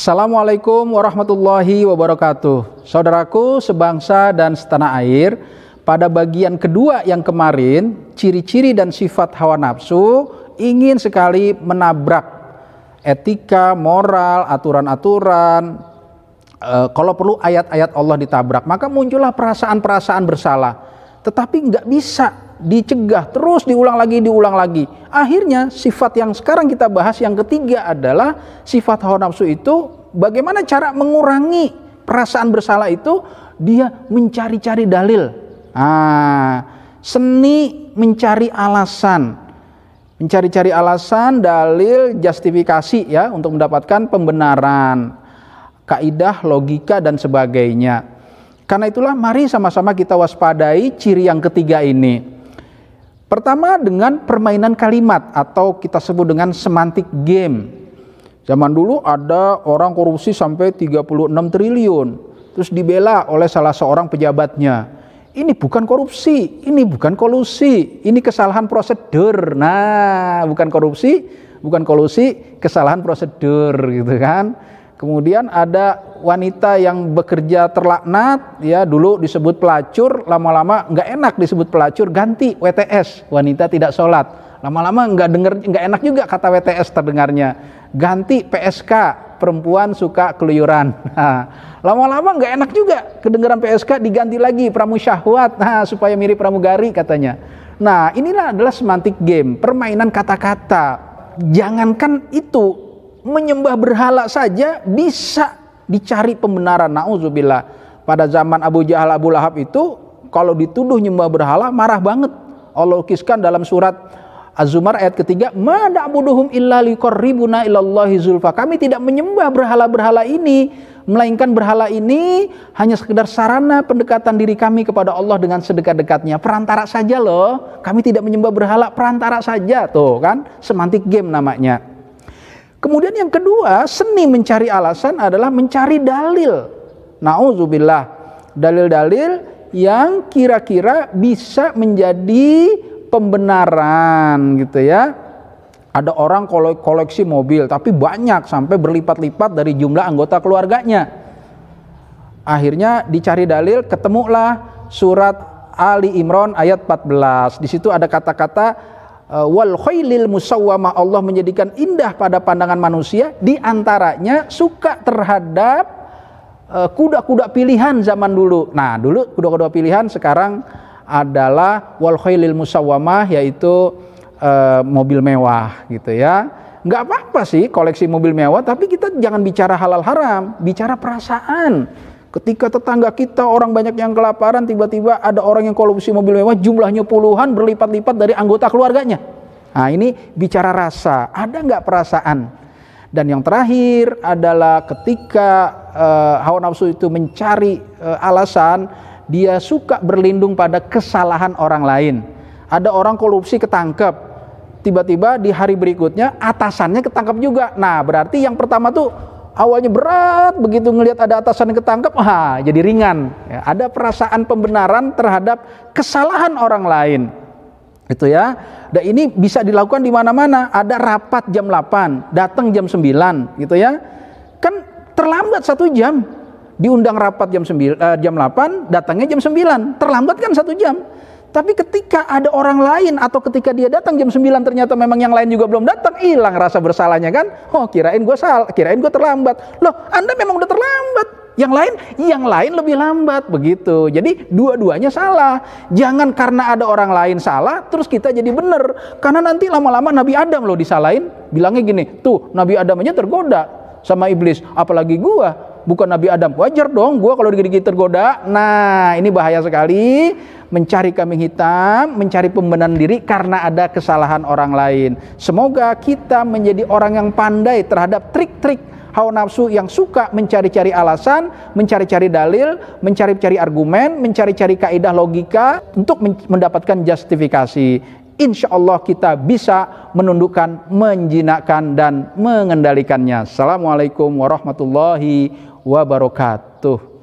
Assalamualaikum warahmatullahi wabarakatuh. Saudaraku sebangsa dan setanah air, pada bagian kedua yang kemarin, ciri-ciri dan sifat hawa nafsu ingin sekali menabrak etika, moral, aturan-aturan. Kalau perlu ayat-ayat Allah ditabrak, maka muncullah perasaan-perasaan bersalah. Tetapi nggak bisa dicegah, terus diulang lagi. Akhirnya sifat yang sekarang kita bahas yang ketiga adalah sifat hawa nafsu itu bagaimana cara mengurangi perasaan bersalah itu. Dia mencari-cari dalil, seni mencari alasan, dalil, justifikasi ya, untuk mendapatkan pembenaran, kaidah, logika dan sebagainya. Karena itulah mari sama-sama kita waspadai ciri yang ketiga ini. Pertama dengan permainan kalimat atau kita sebut dengan semantic game. Zaman dulu ada orang korupsi sampai 36 triliun. Terus dibela oleh salah seorang pejabatnya. Ini bukan korupsi, ini bukan kolusi, ini kesalahan prosedur. Nah, bukan korupsi, bukan kolusi, kesalahan prosedur gitu kan. Kemudian ada wanita yang bekerja terlaknat, ya dulu disebut pelacur, lama-lama nggak enak disebut pelacur, ganti WTS, wanita tidak sholat. Lama-lama nggak enak juga kata WTS terdengarnya, ganti PSK, perempuan suka keluyuran. Lama-lama nggak enak juga kedengaran PSK, diganti lagi pramusyahwat, supaya mirip pramugari katanya. Nah, inilah adalah semantic game, permainan kata-kata. Jangankan itu, menyembah berhala saja bisa dicari pembenaran. Nauzubillah. Pada zaman Abu Jahal, Abu Lahab itu kalau dituduh nyembah berhala marah banget. Allah lukiskan dalam surat Az-Zumar ayat ketiga, ma na'buduhum illa liqarribuna ilallahi zulfa. Kami tidak menyembah berhala-berhala ini, melainkan berhala ini hanya sekedar sarana pendekatan diri kami kepada Allah dengan sedekat-dekatnya. Perantara saja loh. Kami tidak menyembah berhala, perantara saja. Tuh kan, semantic game namanya. Kemudian yang kedua, seni mencari alasan adalah mencari dalil. Nauzubillah, dalil-dalil yang kira-kira bisa menjadi pembenaran gitu ya. Ada orang koleksi mobil tapi banyak sampai berlipat-lipat dari jumlah anggota keluarganya. Akhirnya dicari dalil, ketemulah surat Ali Imran ayat 14. Di situ ada kata-kata wal khailil musawwamah, Allah menjadikan indah pada pandangan manusia, di antaranya suka terhadap kuda-kuda pilihan zaman dulu. Nah, dulu kuda-kuda pilihan, sekarang adalah wal khailil musawwamah, yaitu mobil mewah gitu ya. Nggak apa-apa sih koleksi mobil mewah, tapi kita jangan bicara halal haram, bicara perasaan. Ketika tetangga kita orang banyak yang kelaparan, tiba-tiba ada orang yang kolusi mobil mewah, jumlahnya puluhan, berlipat-lipat dari anggota keluarganya. Nah, ini bicara rasa, ada nggak perasaan? Dan yang terakhir adalah ketika hawa nafsu itu mencari alasan, dia suka berlindung pada kesalahan orang lain. Ada orang korupsi ketangkep, tiba-tiba di hari berikutnya atasannya ketangkep juga. Nah, berarti yang pertama tuh awalnya berat, begitu ngelihat ada atasan yang ketangkep, jadi ringan. Ya, ada perasaan pembenaran terhadap kesalahan orang lain. Itu ya. Dan ini bisa dilakukan di mana-mana. Ada rapat jam 8, datang jam 9, gitu ya. Kan terlambat 1 jam. Diundang rapat jam 8, datangnya jam 9. Terlambat kan 1 jam. Tapi ketika ada orang lain atau ketika dia datang jam 9 ternyata memang yang lain juga belum datang, hilang rasa bersalahnya kan. Oh, kirain gue terlambat. Loh, Anda memang udah terlambat. Yang lain lebih lambat begitu. Jadi dua-duanya salah. Jangan karena ada orang lain salah terus kita jadi benar. Karena nanti lama-lama Nabi Adam loh disalahin. Bilangnya gini, tuh Nabi Adam aja tergoda sama iblis, apalagi gua. Bukan Nabi Adam, wajar dong gua kalau digigit tergoda. Nah, ini bahaya sekali, mencari kambing hitam, mencari pembenaran diri karena ada kesalahan orang lain. Semoga kita menjadi orang yang pandai terhadap trik-trik hawa nafsu yang suka mencari-cari alasan, mencari-cari dalil, mencari-cari argumen, mencari-cari kaidah logika untuk mendapatkan justifikasi. Insya Allah kita bisa menundukkan, menjinakkan dan mengendalikannya. Assalamualaikum warahmatullahi wabarakatuh.